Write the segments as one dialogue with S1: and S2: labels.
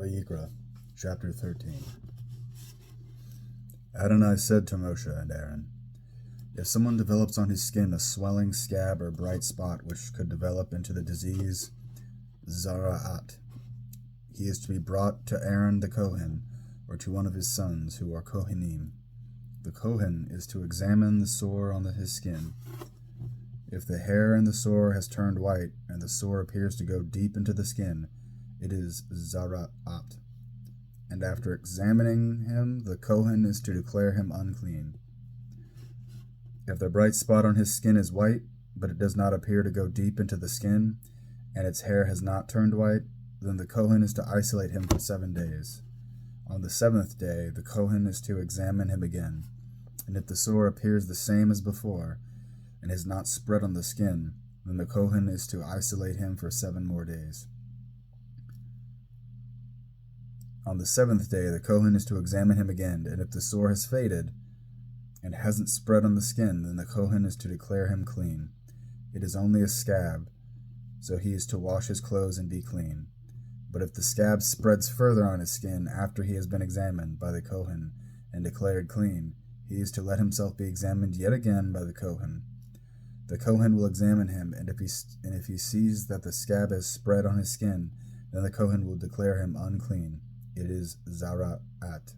S1: Vayikra, chapter 13. Adonai said to Moshe and Aaron, if someone develops on his skin a swelling, scab, or bright spot which could develop into the disease tzara'at, he is to be brought to Aaron the Kohen, or to one of his sons who are Kohanim. The Kohen is to examine the sore on his skin. If the hair in the sore has turned white, and the sore appears to go deep into the skin, it is tzara'at. And after examining him, the Kohen is to declare him unclean. If the bright spot on his skin is white, but it does not appear to go deep into the skin, and its hair has not turned white, then the Kohen is to isolate him for 7 days. On the 7th day, the Kohen is to examine him again, and if the sore appears the same as before, and has not spread on the skin, then the Kohen is to isolate him for 7 more days. On the 7th day, the Kohen is to examine him again, and if the sore has faded and hasn't spread on the skin, then the Kohen is to declare him clean. It is only a scab, so he is to wash his clothes and be clean. But if the scab spreads further on his skin after he has been examined by the Kohen and declared clean, he is to let himself be examined yet again by the Kohen. The Kohen will examine him, and if he sees that the scab has spread on his skin, then the Kohen will declare him unclean. It is tzara'at.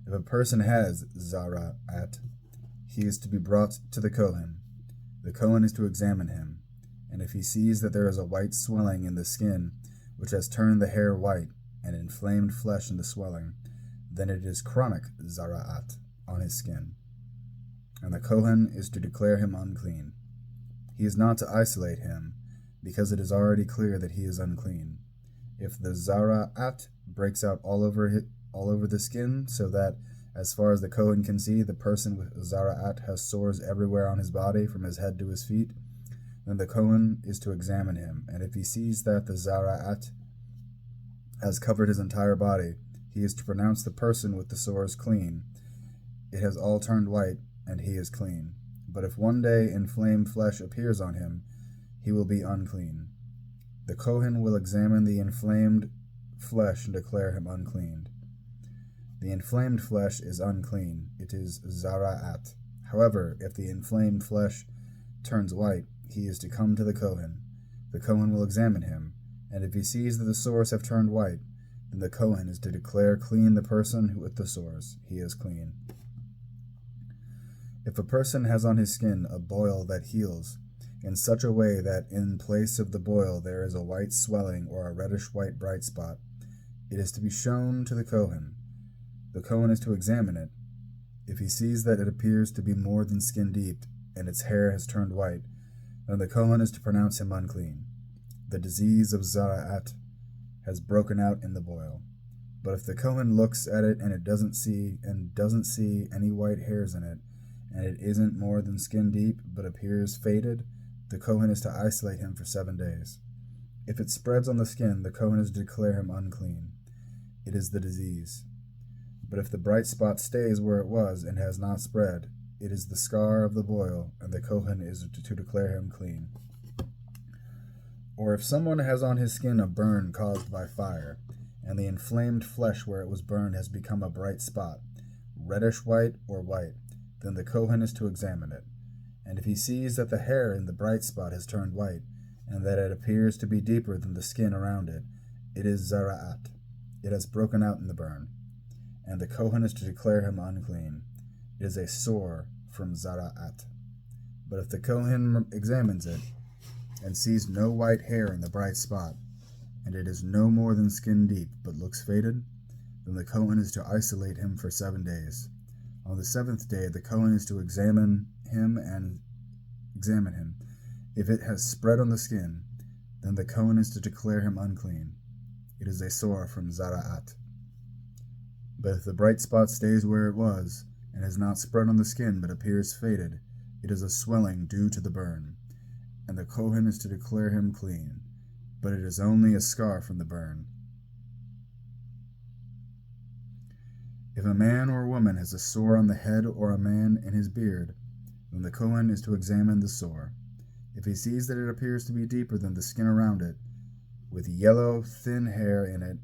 S1: If a person has tzara'at, he is to be brought to the Kohen. The Kohen is to examine him, and if he sees that there is a white swelling in the skin, which has turned the hair white, and inflamed flesh in the swelling, then it is chronic tzara'at on his skin, and the Kohen is to declare him unclean. He is not to isolate him, because it is already clear that he is unclean. If the tzara'at breaks out all over the skin, so that, as far as the Kohen can see, the person with tzara'at has sores everywhere on his body, from his head to his feet, then the Kohen is to examine him, and if he sees that the tzara'at has covered his entire body, he is to pronounce the person with the sores clean. It has all turned white, and he is clean. But if one day inflamed flesh appears on him, he will be unclean. The Kohen will examine the inflamed flesh and declare him unclean. The inflamed flesh is unclean. It is tzara'at. However, if the inflamed flesh turns white, he is to come to the Kohen. The Kohen will examine him, and if he sees that the sores have turned white, then the Kohen is to declare clean the person with the sores. He is clean. If a person has on his skin a boil that heals, in such a way that in place of the boil there is a white swelling or a reddish-white bright spot, it is to be shown to the Kohen. The Kohen is to examine it. If he sees that it appears to be more than skin deep, and its hair has turned white, then the Kohen is to pronounce him unclean. The disease of tzara'at has broken out in the boil. But if the Kohen looks at it and doesn't see any white hairs in it, and it isn't more than skin deep but appears faded, the Kohen is to isolate him for 7 days. If it spreads on the skin, the Kohen is to declare him unclean. It is the disease. But if the bright spot stays where it was and has not spread, it is the scar of the boil, and the Kohen is to declare him clean. Or if someone has on his skin a burn caused by fire, and the inflamed flesh where it was burned has become a bright spot, reddish white or white, then the Kohen is to examine it. And if he sees that the hair in the bright spot has turned white, and that it appears to be deeper than the skin around it, it is tzara'at. It has broken out in the burn. And the Kohen is to declare him unclean. It is a sore from tzara'at. But if the Kohen examines it, and sees no white hair in the bright spot, and it is no more than skin deep, but looks faded, then the Kohen is to isolate him for 7 days. On the 7th day, the Kohen is to examine him. If it has spread on the skin, then the Kohen is to declare him unclean. It is a sore from tzara'at. But if the bright spot stays where it was, and has not spread on the skin but appears faded, it is a swelling due to the burn, and the Kohen is to declare him clean, but it is only a scar from the burn. If a man or a woman has a sore on the head or a man in his beard, then the Kohen is to examine the sore. If he sees that it appears to be deeper than the skin around it, with yellow, thin hair in it,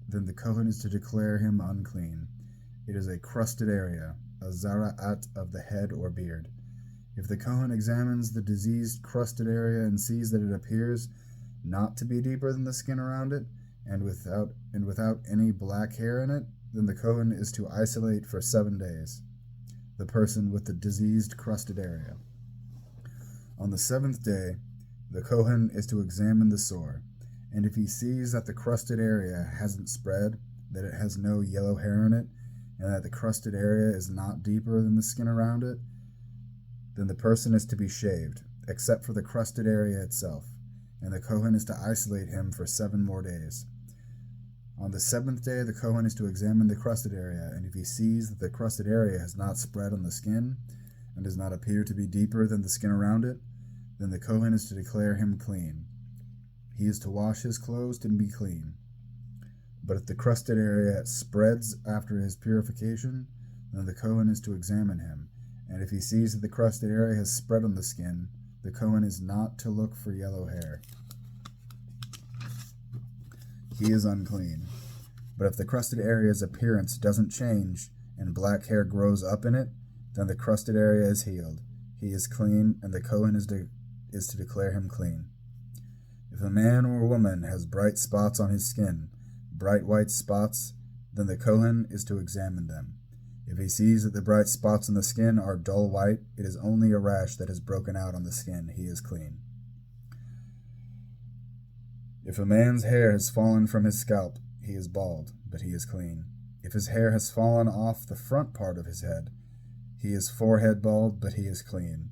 S1: then the Kohen is to declare him unclean. It is a crusted area, a tzara'at of the head or beard. If the Kohen examines the diseased crusted area and sees that it appears not to be deeper than the skin around it, and without any black hair in it, then the Kohen is to isolate for 7 days the person with the diseased crusted area. On the 7th day, the Kohen is to examine the sore, and if he sees that the crusted area hasn't spread, that it has no yellow hair in it, and that the crusted area is not deeper than the skin around it, then the person is to be shaved, except for the crusted area itself, and the Kohen is to isolate him for 7 more days. On the 7th day, the Kohen is to examine the crusted area, and if he sees that the crusted area has not spread on the skin, and does not appear to be deeper than the skin around it, then the Kohen is to declare him clean. He is to wash his clothes and be clean. But if the crusted area spreads after his purification, then the Kohen is to examine him, and if he sees that the crusted area has spread on the skin, the Kohen is not to look for yellow hair. He is unclean. But if the crusted area's appearance doesn't change and black hair grows up in it, then the crusted area is healed. He is clean, and the Kohen is to declare him clean. If a man or woman has bright spots on his skin, bright white spots, then the Kohen is to examine them. If he sees that the bright spots on the skin are dull white, it is only a rash that has broken out on the skin. He is clean. If a man's hair has fallen from his scalp, he is bald, but he is clean. If his hair has fallen off the front part of his head, he is forehead bald, but he is clean.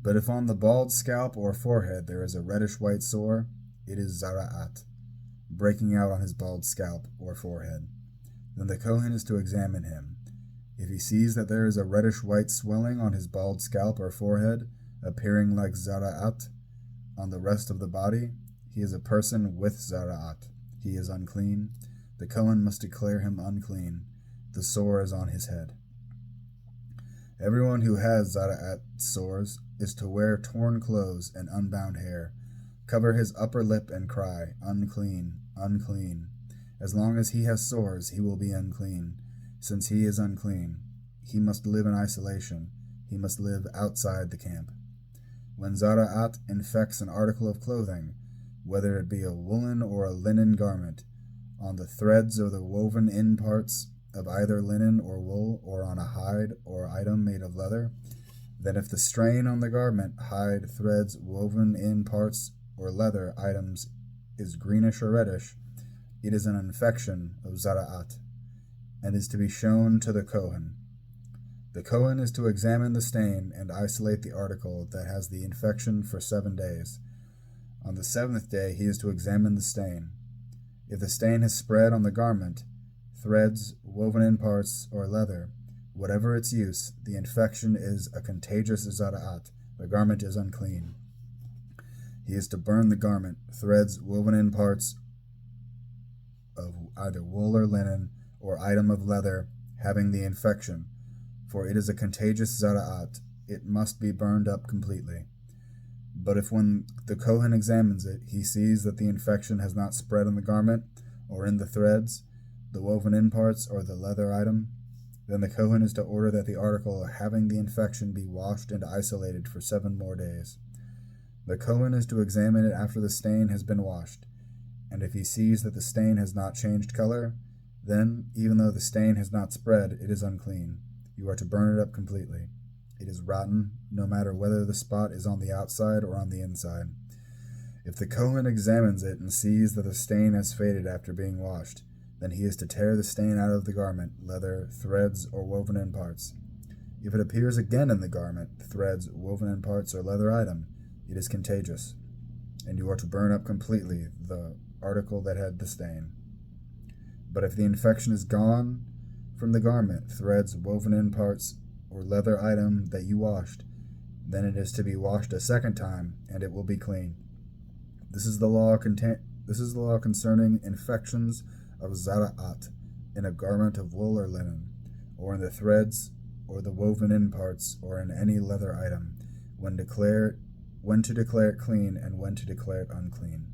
S1: But if on the bald scalp or forehead there is a reddish-white sore, it is tzara'at, breaking out on his bald scalp or forehead. Then the Kohen is to examine him. If he sees that there is a reddish-white swelling on his bald scalp or forehead, appearing like tzara'at on the rest of the body, he is a person with tzara'at. He is unclean. The Kohen must declare him unclean. The sore is on his head. Everyone who has tzara'at sores is to wear torn clothes and unbound hair, cover his upper lip and cry, "Unclean, unclean." As long as he has sores, he will be unclean. Since he is unclean, he must live in isolation. He must live outside the camp. When tzara'at infects an article of clothing, whether it be a woolen or a linen garment, on the threads or the woven-in parts of either linen or wool, or on a hide or item made of leather, then if the strain on the garment, hide, threads, woven-in parts, or leather items is greenish or reddish, it is an infection of tzara'at, and is to be shown to the Kohen. The Kohen is to examine the stain and isolate the article that has the infection for 7 days. On the 7th day he is to examine the stain. If the stain has spread on the garment, threads, woven-in parts, or leather, whatever its use, the infection is a contagious tzara'at. The garment is unclean. He is to burn the garment, threads, woven-in parts of either wool or linen, or item of leather having the infection, for it is a contagious tzara'at. It must be burned up completely. But if when the Kohen examines it, he sees that the infection has not spread on the garment, or in the threads, the woven-in parts, or the leather item, then the Kohen is to order that the article having the infection be washed and isolated for 7 more days. The Kohen is to examine it after the stain has been washed, and if he sees that the stain has not changed color, then, even though the stain has not spread, it is unclean. You are to burn it up completely. It is rotten, no matter whether the spot is on the outside or on the inside. If the Kohen examines it and sees that the stain has faded after being washed, then he is to tear the stain out of the garment, leather, threads, or woven-in parts. If it appears again in the garment, threads, woven-in parts, or leather item, it is contagious, and you are to burn up completely the article that had the stain. But if the infection is gone from the garment, threads, woven-in parts, or leather item that you washed, then it is to be washed a 2nd time, and it will be clean. This is the law concerning infections of tzara'at in a garment of wool or linen, or in the threads, or the woven-in parts, or in any leather item, when to declare it clean and when to declare it unclean.